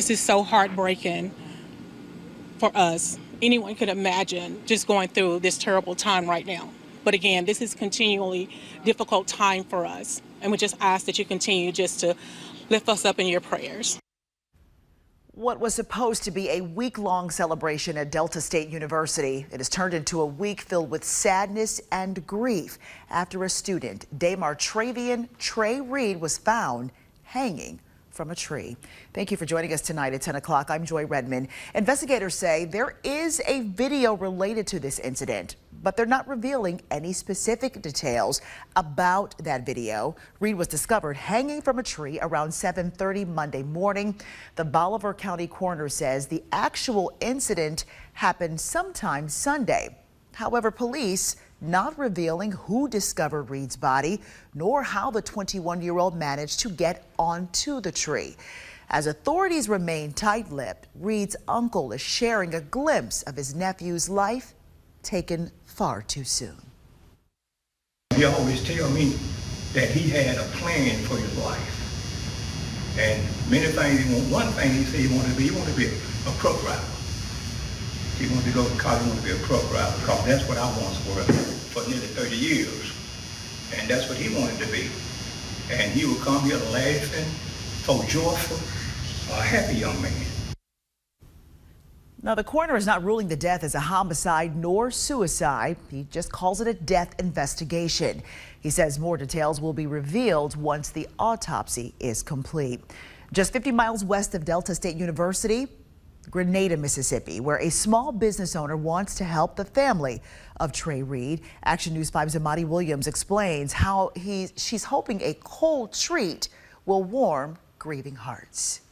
This is so heartbreaking for us. Anyone could imagine just going through this terrible time right now. But again, this is continually difficult time for us. And we just ask that you continue just to lift us up in your prayers. What was supposed to be a week-long celebration at Delta State University, it has turned into a week filled with sadness and grief after a student, Demartravion Trey Reed, was found hanging from a tree. Thank you for joining us tonight at 10 o'clock. I'm Joy Redmond. Investigators say there is a video related to this incident, but they're not revealing any specific details about that video. Reed was discovered hanging from a tree around 7:30 Monday morning. The Bolivar County coroner says the actual incident happened sometime Sunday. However, police not revealing who discovered Reed's body, nor how the 21-year-old managed to get onto the tree. As authorities remain tight-lipped, Reed's uncle is sharing a glimpse of his nephew's life taken far too soon. He always tell me that he had a plan for his life. And many things he wanted. One thing he said he wanted to be a truck driver. He wanted to go to college, he wanted to be a truck driver, because that's what I once were for nearly 30 years. And that's what he wanted to be. And he would come here laughing, so joyful, a happy young man. Now, the coroner is not ruling the death as a homicide nor suicide. He just calls it a death investigation. He says more details will be revealed once the autopsy is complete. Just 50 miles west of Delta State University, Grenada, Mississippi, where a small business owner wants to help the family of Trey Reed. Action News 5's Amani Williams explains how she's hoping a cold treat will warm grieving hearts.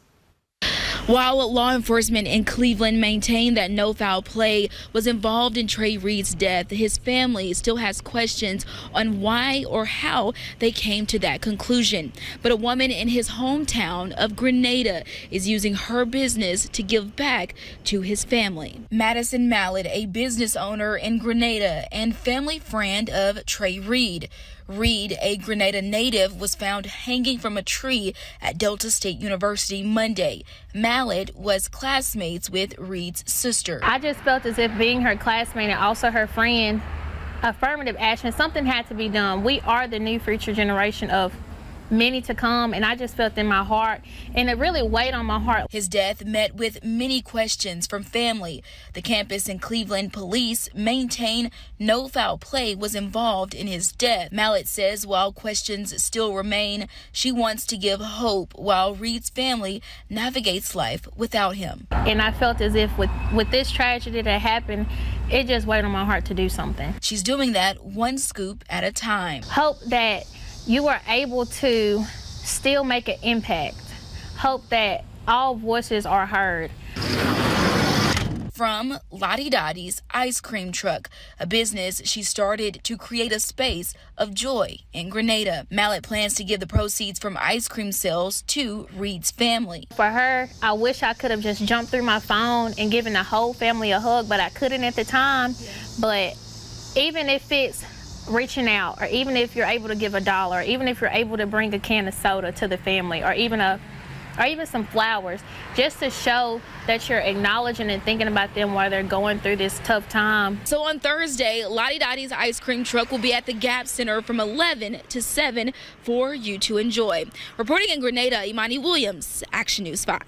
While law enforcement in Cleveland maintained that no foul play was involved in Trey Reed's death, his family still has questions on why or how they came to that conclusion. But a woman in his hometown of Grenada is using her business to give back to his family. Madison Mallett, a business owner in Grenada and family friend of Trey Reed. Reed, a Grenada native, was found hanging from a tree at Delta State University Monday. Mallett was classmates with Reed's sister. I just felt as if being her classmate and also her friend, affirmative action, something had to be done. We are the new future generation of many to come, and I just felt in my heart, and it really weighed on my heart. His death met with many questions from family. The campus and Cleveland police maintain no foul play was involved in his death. Mallett says while questions still remain, she wants to give hope while Reed's family navigates life without him. And I felt as if with this tragedy that happened, it just weighed on my heart to do something. She's doing that one scoop at a time. Hope that you are able to still make an impact. Hope that all voices are heard. From Lottie Dottie's Ice Cream Truck, a business she started to create a space of joy in Grenada. Mallett plans to give the proceeds from ice cream sales to Reed's family. For her, I wish I could have just jumped through my phone and given the whole family a hug, but I couldn't at the time. But even if it's reaching out, or even if you're able to give $1, even if you're able to bring a can of soda to the family, or even some flowers, just to show that you're acknowledging and thinking about them while they're going through this tough time. So on Thursday, Lottie Dottie's Ice Cream Truck will be at the Gap Center from 11 to 7 for you to enjoy. Reporting in Grenada, Imani Williams, Action News 5.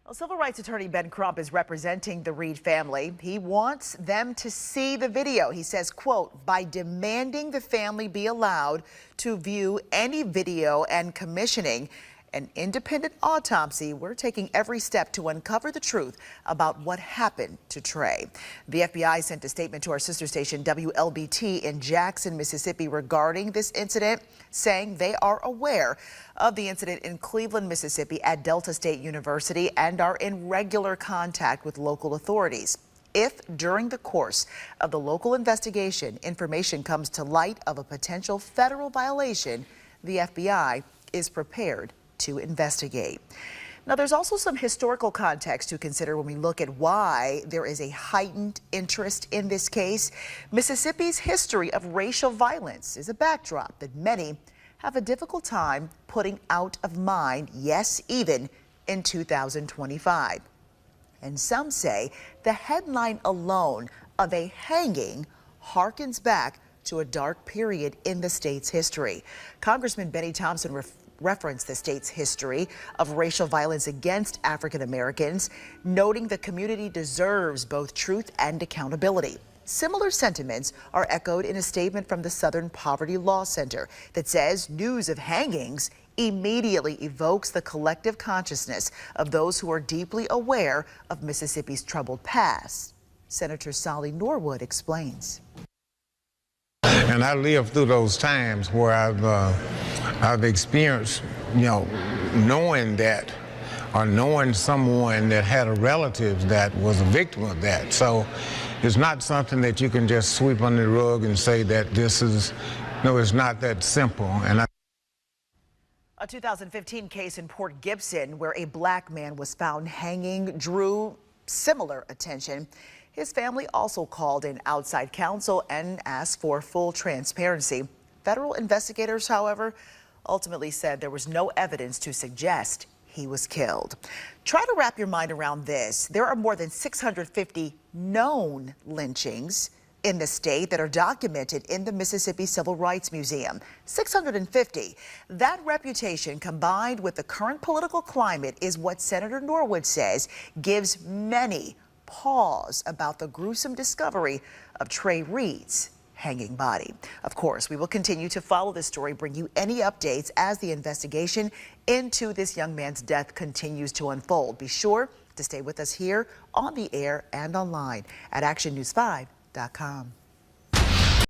Well, civil rights attorney Ben Crump is representing the Reed family. He wants them to see the video. He says, quote, by demanding the family be allowed to view any video and commissioning an independent autopsy, we're taking every step to uncover the truth about what happened to Trey. The FBI sent a statement to our sister station WLBT in Jackson, Mississippi regarding this incident, saying they are aware of the incident in Cleveland, Mississippi at Delta State University and are in regular contact with local authorities. If during the course of the local investigation information comes to light of a potential federal violation, the FBI is prepared to investigate. Now, there's also some historical context to consider when we look at why there is a heightened interest in this case. Mississippi's history of racial violence is a backdrop that many have a difficult time putting out of mind, yes, even in 2025. And some say the headline alone of a hanging harkens back to a dark period in the state's history. Congressman Benny Thompson referenced the state's history of racial violence against African Americans, noting the community deserves both truth and accountability. Similar sentiments are echoed in a statement from the Southern Poverty Law Center that says news of hangings immediately evokes the collective consciousness of those who are deeply aware of Mississippi's troubled past. Senator Solly Norwood explains. And I lived through those times where I've experienced, knowing that, or knowing someone that had a relative that was a victim of that. So it's not something that you can just sweep under the rug and say that this is, no, it's not that simple. And A 2015 case in Port Gibson where a black man was found hanging drew similar attention. His family also called in outside counsel and asked for full transparency. Federal investigators, however, ultimately said there was no evidence to suggest he was killed. Try to wrap your mind around this. There are more than 650 known lynchings in the state that are documented in the Mississippi Civil Rights Museum. 650. That reputation combined with the current political climate is what Senator Norwood says gives many pause about the gruesome discovery of Trey Reed's hanging body. Of course, we will continue to follow this story, bring you any updates as the investigation into this young man's death continues to unfold. Be sure to stay with us here on the air and online at actionnews5.com.